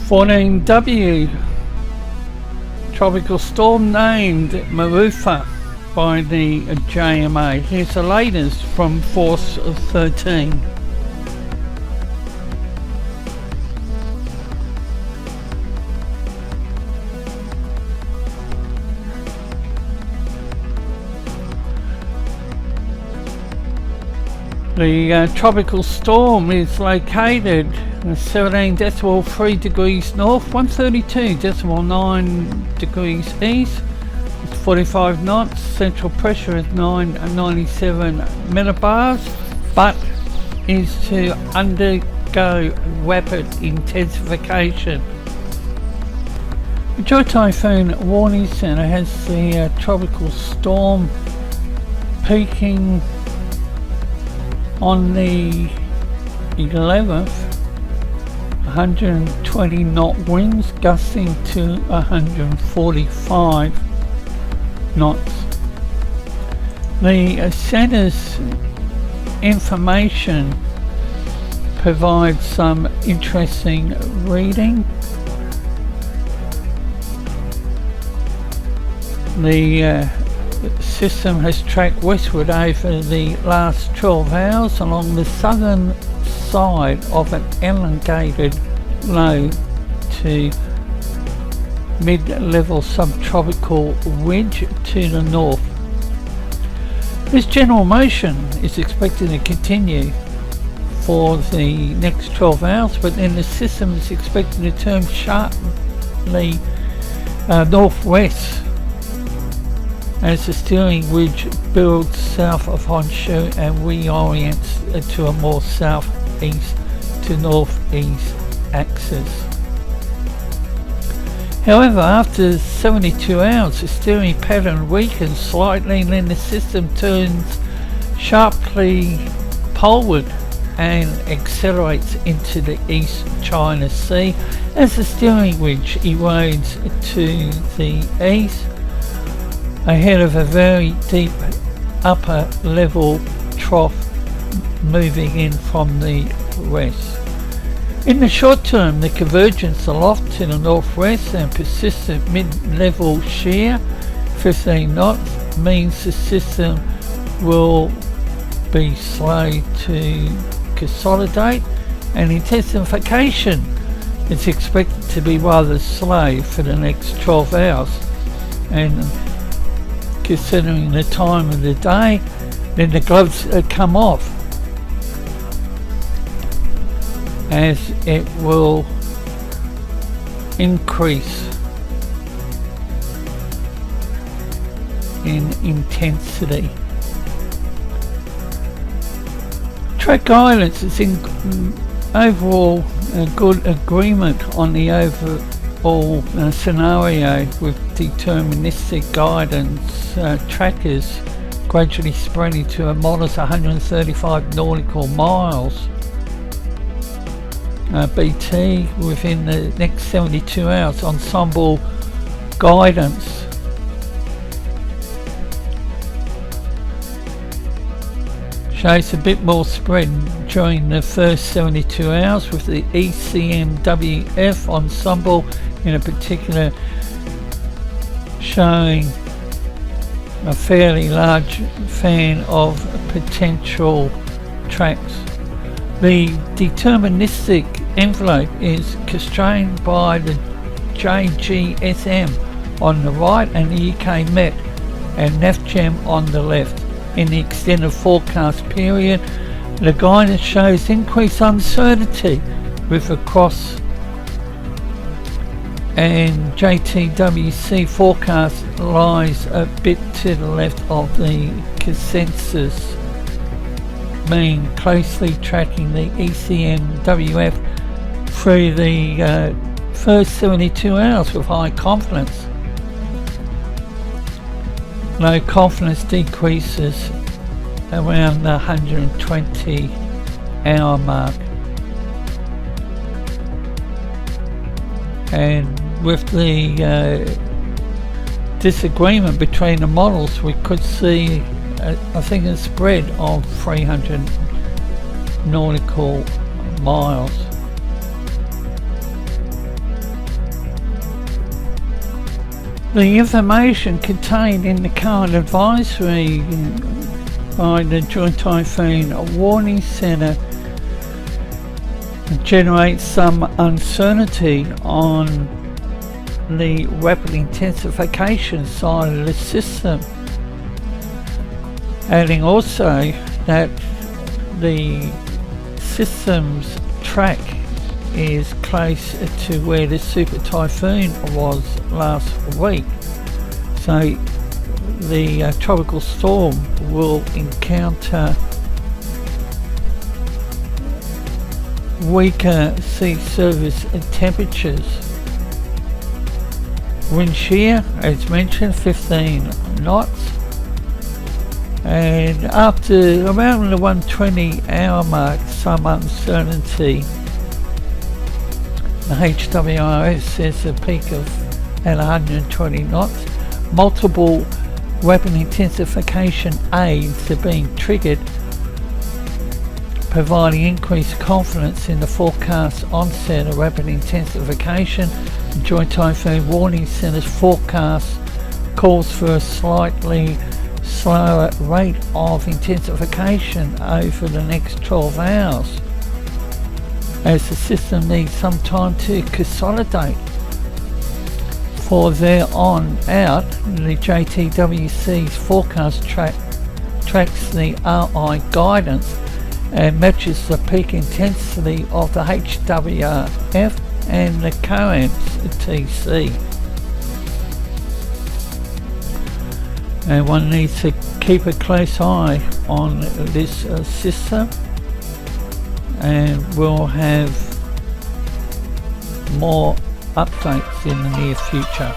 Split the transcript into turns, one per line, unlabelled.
14W Tropical Storm named Muifa by the JMA. Here's the latest from Force 13. The tropical storm is located 17.3 degrees north, 132.9 degrees east, it's 45 knots, central pressure is 997 millibars, but is to undergo rapid intensification. The Super Typhoon Warning Center has the tropical storm peaking on the 11th, 120 knot winds gusting to 145 knots. The center's information provides some interesting reading. The system has tracked westward over the last 12 hours along the southern side of an elongated low to mid-level subtropical ridge to the north. This general motion is expected to continue for the next 12 hours, but then the system is expected to turn sharply northwest as the steering ridge builds south of Honshu and reorients to a more southeast to northeast axis. However, after 72 hours, the steering pattern weakens slightly and then the system turns sharply poleward and accelerates into the East China Sea as the steering ridge erodes to the east, ahead of a very deep upper level trough moving in from the west. In the short term, the convergence aloft to the northwest and persistent mid-level shear, 15 knots, means the system will be slow to consolidate, and intensification is expected to be rather slow for the next 12 hours. And considering the time of the day, then the gloves come off, as it will increase in intensity. Track guidance is in overall a good agreement on the overall scenario, with deterministic guidance trackers gradually spreading to a modest 135 nautical miles BT within the next 72 hours. Ensemble guidance shows a bit more spread during the first 72 hours, with the ECMWF ensemble in a particular showing a fairly large fan of potential tracks. The deterministic envelope is constrained by the JGSM on the right and the UK Met and NAFGEM on the left. In the extended forecast period, the guidance shows increased uncertainty with the cross and JTWC forecast lies a bit to the left of the consensus mean, closely tracking the ECMWF through the first 72 hours with high confidence. Low confidence decreases around the 120 hour mark, and with the disagreement between the models, we could see I think a spread of 300 nautical miles. The information contained in the current advisory by the Joint Typhoon Warning Center generates some uncertainty on the rapid intensification side of the system, adding also that the system's track is close to where the Super Typhoon was last week, so the tropical storm will encounter weaker sea surface temperatures. Wind shear, as mentioned, 15 knots, and after around the 120 hour mark, some uncertainty. The HWRS says a peak of at 120 knots. Multiple rapid intensification aids are being triggered, providing increased confidence in the forecast onset of rapid intensification. The Joint Typhoon Warning Center's forecast calls for a slightly slower rate of intensification over the next 12 hours, as the system needs some time to consolidate. For there on out, the JTWC's forecast tracks the RI guidance and matches the peak intensity of the HWRF and the COAMS TC. And one needs to keep a close eye on this system, and we'll have more updates in the near future.